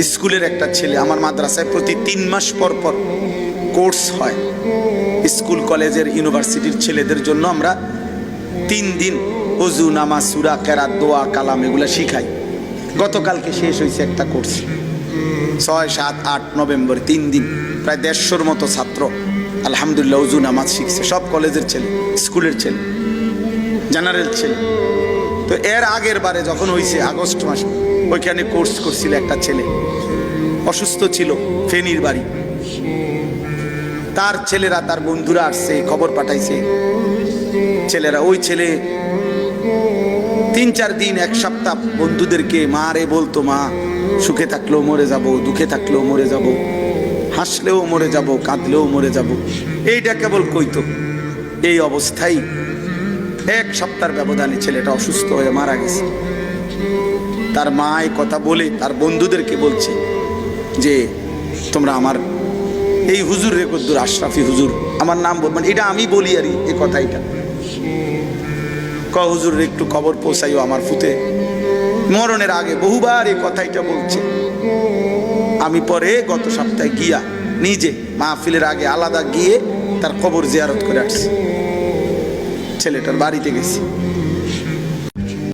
স্কুলের একটা ছেলে, আমার মাদ্রাসায় প্রতি 3 মাস পর পর কোর্স হয় স্কুল কলেজের ইউনিভার্সিটির ছেলেদের জন্য। আমরা 3 দিন ওযু, নামাজ, সূরা, কেরাত, দোয়া, কালাম এগুলা শিখাই। গতকালকে শেষ হয়েছে একটা কোর্স, 6, 7, 8 নভেম্বর 3 দিন, প্রায় 150-র মতো ছাত্র আলহামদুলিল্লাহ ওযু নামাজ শিখছে। সব কলেজের ছেলে, স্কুলের ছেলে, জেনারেল ছেলে। তো এর আগের বারে যখন হয়েছে আগস্ট মাসে, ওইখানে কোর্স করছিল একটা ছেলে, অসুস্থ ছিল, ফেনীর বাড়ি। তার ছেলেরা, তার বন্ধুরা আসছে, খবর পাঠাইছে ছেলেরা। ওই ছেলে 3-4 দিন, 1 সপ্তাহ বন্ধুদেরকে মা রে বলতো, মা সুখে থাকলেও মরে যাব, দুঃখে থাকলেও মরে যাব, হাসলেও মরে যাব, কাঁদলেও মরে যাব, এইটা কেবল কইতো। এই অবস্থায় 1 সপ্তাহের ব্যবধানে ছেলেটা অসুস্থ হয়ে মারা গেছে। তার মা এই কথা বলে তার বন্ধুদেরকে বলছে যে তোমরা আমার এই হুজুর রে কদ্দুর, আশরাফি হুজুর, আমার নাম বলবেন, এটা আমি বলি আর এই কথাইটা, হুজুর একটু খবর পৌঁছাইও আমার ফুতে মরণের আগে। বহুবার এই কথাইটা বলছে। আমি পরে গত সপ্তাহে গিয়া নিজে মাহফিলের আগে আলাদা গিয়ে তার কবর জিয়ারত করে আসছি, ছেলেটার বাড়িতে গেছি।